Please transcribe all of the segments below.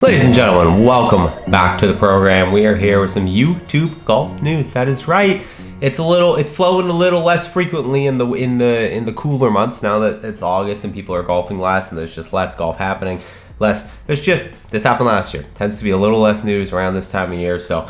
Ladies and gentlemen, welcome back to the program. We are here with some YouTube golf news. That is right. It's flowing a little less frequently in the cooler months now that it's August and people are golfing less and there's just less golf happening. This happened last year. Tends to be a little less news around this time of year. So,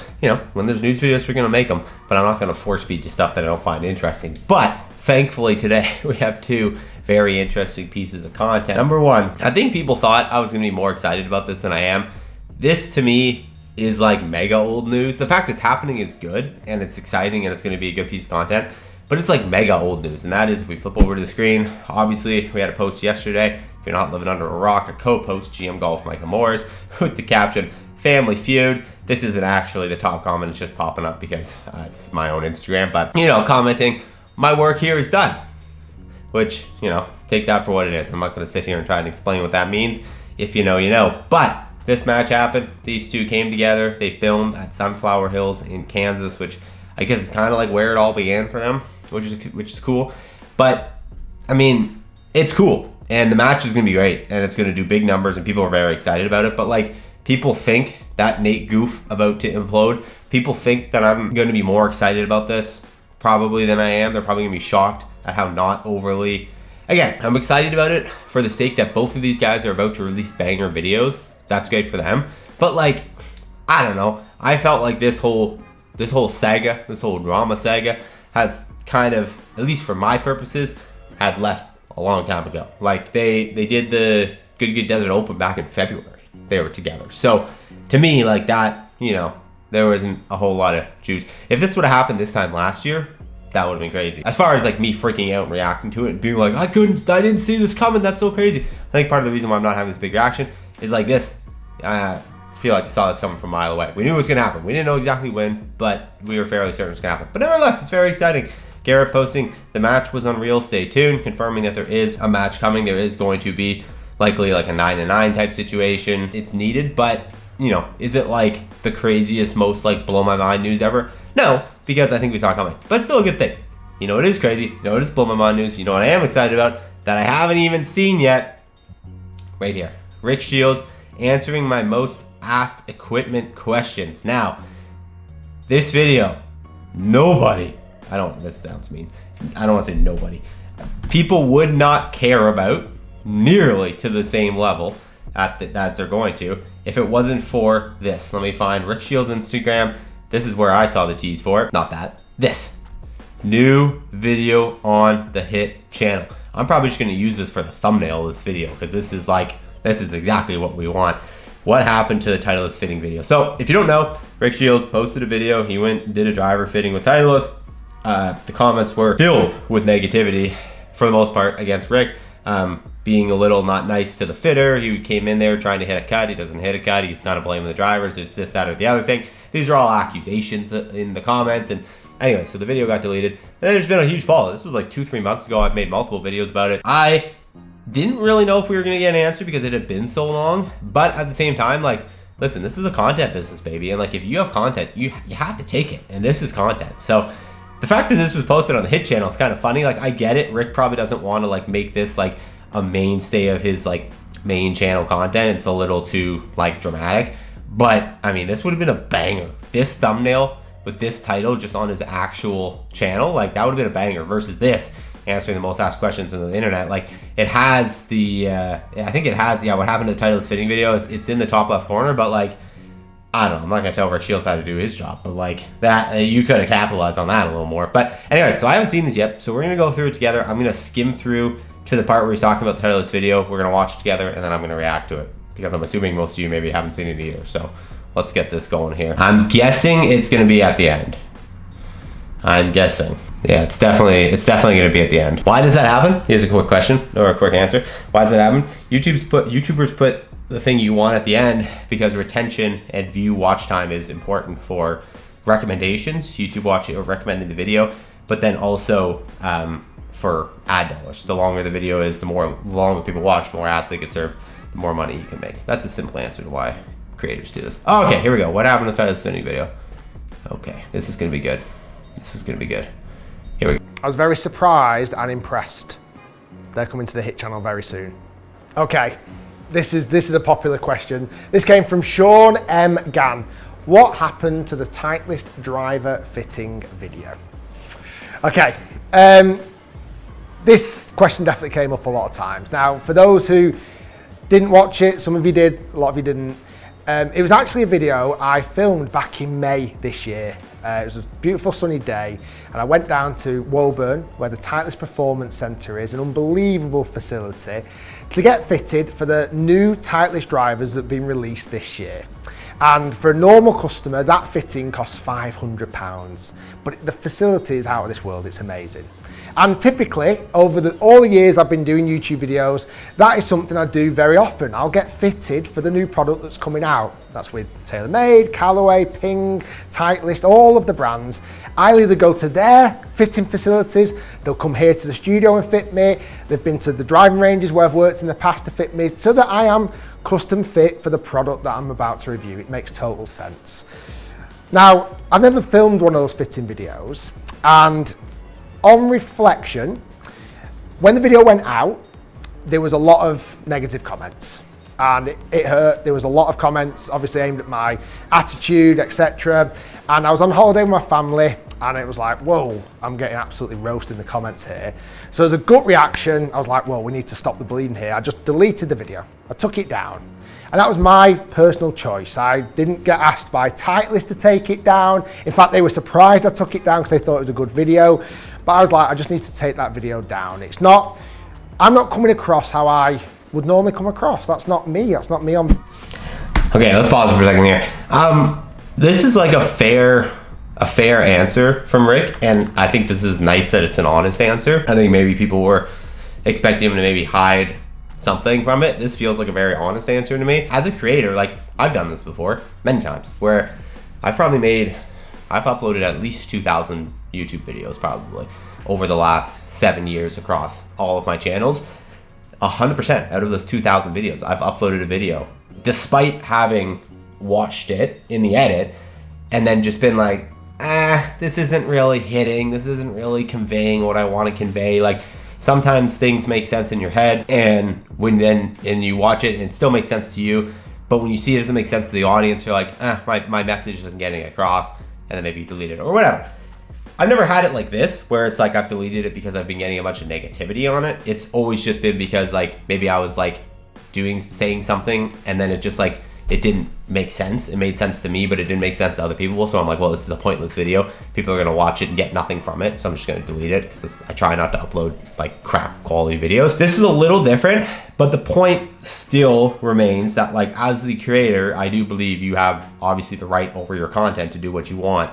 when there's news videos, we're going to make them, but I'm not going to force feed you stuff that I don't find interesting. But thankfully today we have two very interesting pieces of content. Number one, I think people thought I was going to be more excited about this than I am. This to me is like mega old news. The fact it's happening is good and it's exciting and it's going to be a good piece of content, but it's like mega old news. And that is, if we flip over to the screen, obviously we had a post yesterday. If you're not living under a rock, a co-post, GM Golf Micah Morris, with the caption, "Family Feud." This isn't actually the top comment, it's just popping up because it's my own Instagram, but commenting, "My work here is done." Which, take that for what it is. I'm not going to sit here and try and explain what that means. If you know, you know. But this match happened. These two came together. They filmed at Sunflower Hills in Kansas, which I guess is kind of like where it all began for them, which is cool. But, it's cool. And the match is going to be great. And it's going to do big numbers, and people are very excited about it. But, people think that Nate goof about to implode. People think that I'm going to be more excited about this probably than I am. They're probably going to be shocked at how not overly. Again, I'm excited about it for the sake that both of these guys are about to release banger videos. That's great for them. But I don't know. I felt like this whole saga, this whole drama saga has kind of, at least for my purposes, had left a long time ago. They did the Good Desert Open back in February. They were together. So to me, that, there wasn't a whole lot of juice. If this would have happened this time last year, that would have been crazy. As far as me freaking out and reacting to it and being like, I didn't see this coming, that's so crazy. I think part of the reason why I'm not having this big reaction is this. I feel like I saw this coming from a mile away. We knew it was gonna happen. We didn't know exactly when, but we were fairly certain it was gonna happen. But nevertheless, it's very exciting. Garrett posting, "The match was unreal, stay tuned," confirming that there is a match coming. There is going to be likely a 9-9 type situation. It's needed, but is it the craziest, most blow my mind news ever? No, because I think we saw it coming, but still a good thing. It is crazy. It is blow my mind news. What I am excited about that I haven't even seen yet, right here. Rick Shiels answering my most asked equipment questions. Now, this video, this sounds mean. I don't want to say nobody. People would not care about nearly to the same level as they're going to if it wasn't for this. Let me find Rick Shiels' Instagram. This is where I saw the tease for it. Not that. This. New video on the Hit channel. I'm probably just going to use this for the thumbnail of this video because this is exactly what we want. What happened to the Titleist fitting video? So if you don't know, Rick Shiels posted a video. He went and did a driver fitting with Titleist. The comments were filled with negativity for the most part against Rick. Being a little not nice to the fitter. He came in there trying to hit a cut. He doesn't hit a cut. He's kind of blaming the drivers. There's this, that, or the other thing. These are all accusations in the comments. And anyway, so the video got deleted. And there's been a huge fall. This was 2-3 months ago. I've made multiple videos about it. I didn't really know if we were going to get an answer because it had been so long. But at the same time, listen, this is a content business, baby. And if you have content, you have to take it. And this is content. So the fact that this was posted on the Hit channel is kind of funny. I get it. Rick probably doesn't want to make this a mainstay of his main channel content. It's a little too dramatic. But this would have been a banger. This thumbnail with this title just on his actual channel, that would have been a banger versus this answering the most asked questions on the internet. It has the I think it has what happened to the Titleist fitting video. It's in the top left corner, but I don't know. I'm not gonna tell Rick Shiels how to do his job, but that you could have capitalized on that a little more. But anyway, so I haven't seen this yet, so we're gonna go through it together. I'm gonna skim through to the part where he's talking about the Titleist video. We're gonna watch it together, and then I'm gonna react to it because I'm assuming most of you maybe haven't seen it either. So let's get this going here. I'm guessing it's gonna be at the end. I'm guessing. Yeah, it's definitely gonna be at the end. Why does that happen? Here's a quick question or a quick answer. Why does that happen? YouTubers put the thing you want at the end because retention and view watch time is important for recommendations. YouTube watching or recommending the video, but then also for ad dollars. The longer the video is, the longer people watch, the more ads they get served, the more money you can make. That's a simple answer to why creators do this. Oh, okay, here we go. What happened to this video? Okay, this is gonna be good. Here we go. I was very surprised and impressed. They're coming to the Hit channel very soon. Okay, This is a popular question. This came from Sean M. Gann. What happened to the Titleist driver fitting video? Okay, this question definitely came up a lot of times. Now, for those who didn't watch it, some of you did, a lot of you didn't. It was actually a video I filmed back in May this year. It was a beautiful sunny day, and I went down to Woburn, where the Titleist Performance Centre is, an unbelievable facility, to get fitted for the new Titleist drivers that have been released this year. And for a normal customer, that fitting costs £500, but the facility is out of this world. It's amazing. And typically, over all the years I've been doing YouTube videos, that is something I do very often. I'll get fitted for the new product that's coming out. That's with TaylorMade, Callaway, Ping, Titleist, all of the brands. I'll either go to their fitting facilities, they'll come here to the studio and fit me, they've been to the driving ranges where I've worked in the past to fit me, so that I am custom fit for the product that I'm about to review. It makes total sense. Now, I've never filmed one of those fitting videos, and on reflection, when the video went out, there was a lot of negative comments, and it hurt. There was a lot of comments obviously aimed at my attitude, etc. And I was on holiday with my family, and it was like, whoa, I'm getting absolutely roasted in the comments here. So as a gut reaction, I was like, well, we need to stop the bleeding here. I just deleted the video. I took it down. And that was my personal choice. I didn't get asked by Titleist to take it down. In fact, they were surprised I took it down because they thought it was a good video. But I was like, I just need to take that video down. I'm not coming across how I would normally come across. That's not me. That's not me on. Okay, let's pause for a second here. This is like a fair answer from Rick, and I think this is nice that it's an honest answer. I think maybe people were expecting him to maybe hide something from it. This feels like a very honest answer to me. As a creator, like, I've done this before many times, where I've uploaded at least 2,000 YouTube videos probably over the last 7 years across all of my channels. 100% out of those 2,000 videos, I've uploaded a video despite having watched it in the edit and then just been like, this isn't really hitting, this isn't really conveying what I want to convey. Like, sometimes things make sense in your head, and and you watch it and it still makes sense to you, but when you see it doesn't make sense to the audience, you're like, my message isn't getting across, and then maybe you delete it or whatever. I've never had it like this, where it's like I've deleted it because I've been getting a bunch of negativity on it. It's always just been because, like, maybe I was like saying something, and then it just like, it didn't make sense. It made sense to me, but it didn't make sense to other people. So I'm like, well, this is a pointless video. People are gonna watch it and get nothing from it. So I'm just gonna delete it, because I try not to upload like crap quality videos. This is a little different, but the point still remains that, like, as the creator, I do believe you have obviously the right over your content to do what you want,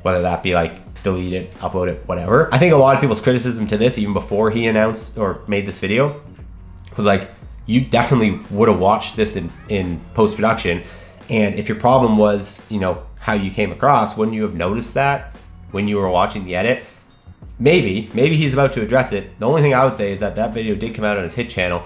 whether that be like delete it, upload it, whatever. I think a lot of people's criticism to this, even before he announced or made this video, was like, you definitely would have watched this in post-production, and if your problem was, how you came across, wouldn't you have noticed that when you were watching the edit? Maybe he's about to address it. The only thing I would say is that video did come out on his hit channel.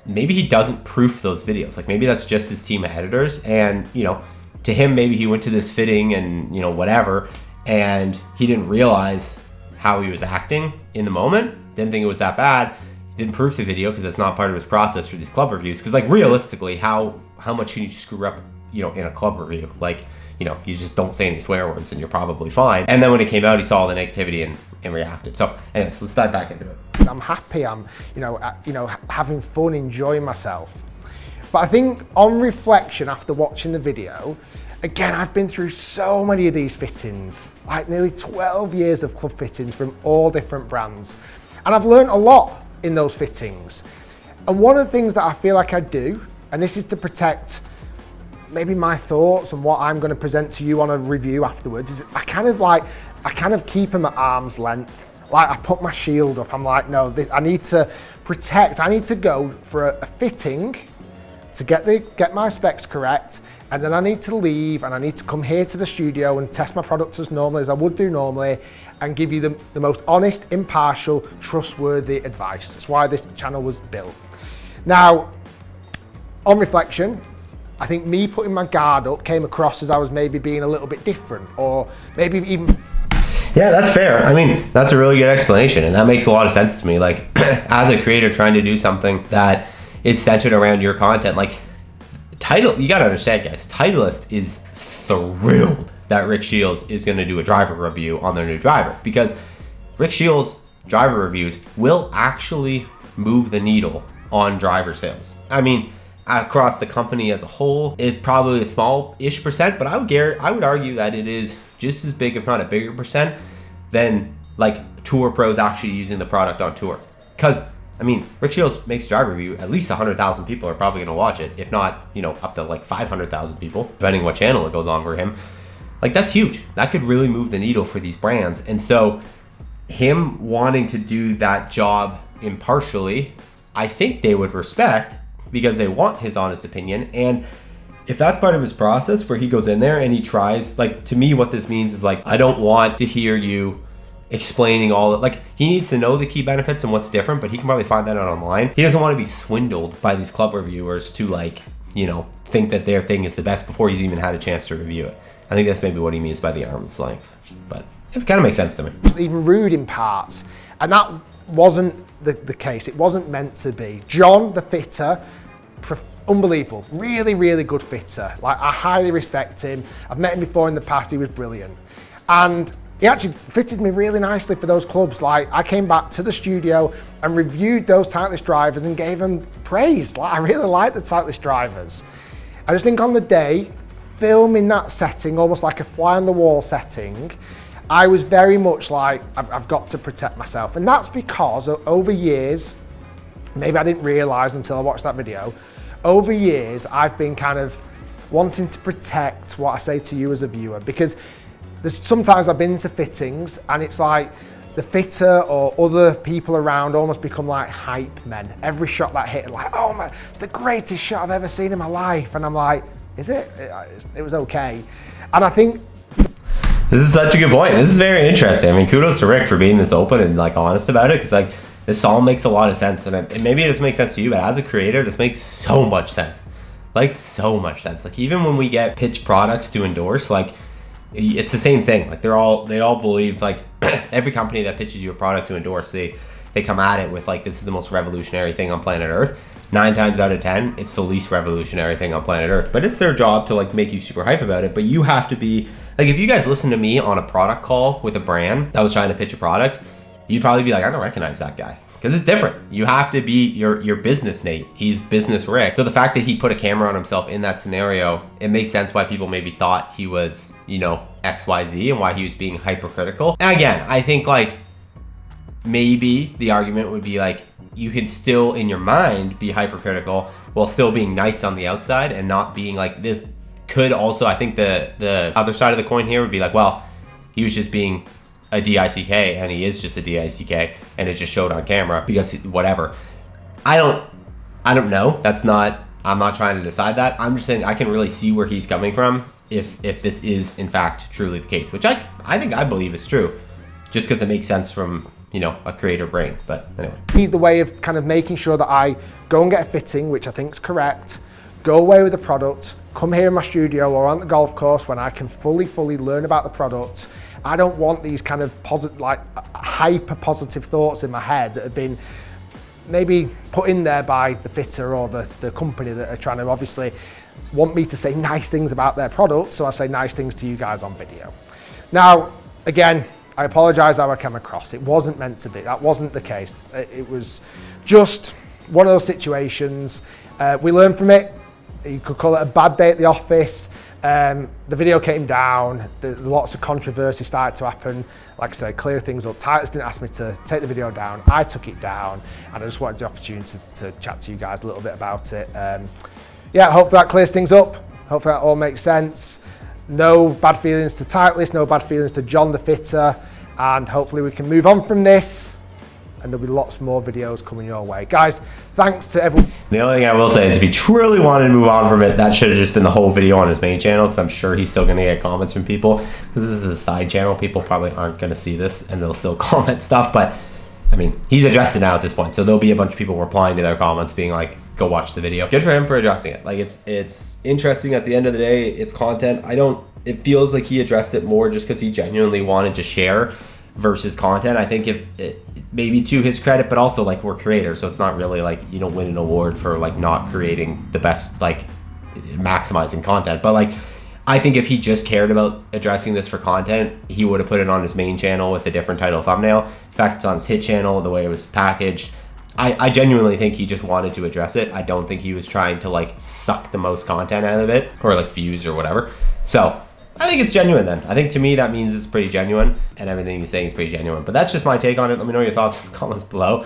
Maybe he doesn't proof those videos. Like, maybe that's just his team of editors, and to him, maybe he went to this fitting and whatever, and he didn't realize how he was acting in the moment, didn't think it was that bad, didn't proof the video because that's not part of his process for these club reviews. Because, like, realistically, how much can you screw up, in a club review? Like, you just don't say any swear words and you're probably fine. And then when it came out, he saw the negativity and reacted. So anyways, let's dive back into it. I'm happy, I'm having fun, enjoying myself. But I think on reflection, after watching the video, again, I've been through so many of these fittings, like nearly 12 years of club fittings from all different brands. And I've learned a lot in those fittings. And one of the things that I feel like I do, and this is to protect maybe my thoughts and what I'm going to present to you on a review afterwards, is I kind of keep them at arm's length. Like, I put my shield up. I'm like, no, I need to protect. I need to go for a fitting to get my specs correct, and then I need to leave and I need to come here to the studio and test my products as normally as I would do normally, and give you the most honest, impartial, trustworthy advice. That's why this channel was built. Now, on reflection, I think me putting my guard up came across as I was maybe being a little bit different, or maybe even... Yeah, that's fair. I mean, that's a really good explanation, and that makes a lot of sense to me. Like, as a creator trying to do something that is centered around your content. Like, you gotta understand, guys, Titleist is thrilled that Rick Shiels is going to do a driver review on their new driver, because Rick Shiels driver reviews will actually move the needle on driver sales. I mean, across the company as a whole, it's probably a small-ish percent, but I would argue that it is just as big, if not a bigger percent, than like tour pros actually using the product on tour. Because I mean, Rick Shiels makes a driver review, at least 100,000 people are probably going to watch it, if not, you know, up to like 500,000 people, depending what channel it goes on for him. Like, that's huge. That could really move the needle for these brands. And so him wanting to do that job impartially, I think they would respect, because they want his honest opinion. And if that's part of his process where he goes in there and he tries, like, to me, what this means is, like, I don't want to hear you explaining all, like, he needs to know the key benefits and what's different, but he can probably find that out online. He doesn't want to be swindled by these club reviewers to, like, you know, think that their thing is the best before he's even had a chance to review it. I think that's maybe what he means by the arm's length, but it kind of makes sense to me. Even rude in parts, and that wasn't the case. It wasn't meant to be. John, the fitter, unbelievable, really, really good fitter. Like, I highly respect him. I've met him before in the past. He was brilliant, and he actually fitted me really nicely for those clubs. Like, I came back to the studio and reviewed those Titleist drivers and gave them praise. Like, I really like the Titleist drivers. I just think on the day, filming that setting, almost like a fly on the wall setting, I was very much like, I've got to protect myself. And that's because over years, maybe I didn't realize until I watched that video, over years, I've been kind of wanting to protect what I say to you as a viewer, because there's sometimes I've been to fittings and it's like the fitter or other people around almost become like hype men. Every shot that hit, like, oh man, it's the greatest shot I've ever seen in my life. And I'm like, is it? It was okay. And I think this is such a good point. This is very interesting. I mean, kudos to Rick for being this open and like honest about it, because like this all makes a lot of sense, and maybe it doesn't make sense to you, but as a creator, this makes so much sense. Like, so much sense. Like, even when we get pitch products to endorse, like, it's the same thing. Like, they all believe, like, every company that pitches you a product to endorse, they come at it with like, this is the most revolutionary thing on planet Earth. 9 times out of 10, it's the least revolutionary thing on planet Earth. But it's their job to like make you super hype about it. But you have to be like, if you guys listen to me on a product call with a brand that was trying to pitch a product, you'd probably be like, I don't recognize that guy. Because it's different. You have to be your business Nate. He's business Rick. So the fact that he put a camera on himself in that scenario, it makes sense why people maybe thought he was, you know, XYZ, and why he was being hypercritical. And again, I think like maybe the argument would be like, you can still in your mind be hypercritical while still being nice on the outside and not being like this. Could also, I think the other side of the coin here would be like, well, he was just being a DICK, and he is just a DICK, and it just showed on camera because whatever. I don't know. I'm not trying to decide that. I'm just saying I can really see where he's coming from if this is in fact truly the case, which I believe is true, just because it makes sense from, you know, a creator brain. But anyway, the way of kind of making sure that I go and get a fitting, which I think is correct, go away with the product, come here in my studio or on the golf course when I can fully learn about the product. I don't want these kind of positive, like hyper positive thoughts in my head that have been maybe put in there by the fitter or the company that are trying to obviously want me to say nice things about their product, so I say nice things to you guys on video. Now, again, I apologize how I came across. It wasn't meant to be. That wasn't the case. It was just one of those situations. We learned from it. You could call it a bad day at the office. The video came down, lots of controversy started to happen. Like I said, clear things up. Titleist didn't ask me to take the video down. I took it down, and I just wanted the opportunity to chat to you guys a little bit about it. Yeah, hopefully that clears things up. Hopefully that all makes sense. No bad feelings to Titleist, no bad feelings to John the fitter, and hopefully we can move on from this, and there'll be lots more videos coming your way. Guys, thanks to everyone. The only thing I will say is if he truly wanted to move on from it, that should have just been the whole video on his main channel, because I'm sure he's still going to get comments from people, because this is a side channel. People probably aren't going to see this, and they'll still comment stuff. But I mean, he's addressed it now at this point, so there'll be a bunch of people replying to their comments being like, go watch the video. Good for him for addressing it. Like, it's interesting. At the end of the day, it's content. It feels like he addressed it more just because he genuinely wanted to share versus content. I think maybe to his credit, but also like we're creators, so it's not really like you don't win an award for like not creating the best, like maximizing content. But like I think if he just cared about addressing this for content, he would have put it on his main channel with a different title thumbnail. In fact, it's on his hit channel, the way it was packaged. I genuinely think he just wanted to address it. I don't think he was trying to like suck the most content out of it or like views or whatever. So I think it's genuine then. I think to me that means it's pretty genuine, and everything he's saying is pretty genuine. But that's just my take on it. Let me know your thoughts in the comments below.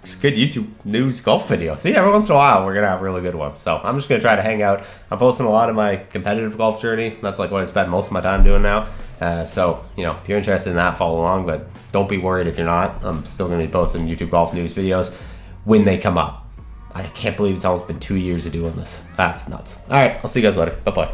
It's a good YouTube news golf video. See, every once in a while we're gonna have really good ones. So I'm just gonna try to hang out. I'm posting a lot of my competitive golf journey. That's like what I spend most of my time doing now. So you know, if you're interested in that, follow along. But don't be worried if you're not. I'm still gonna be posting YouTube golf news videos when they come up. I can't believe it's almost been 2 years of doing this. That's nuts. All right, I'll see you guys later. Bye bye.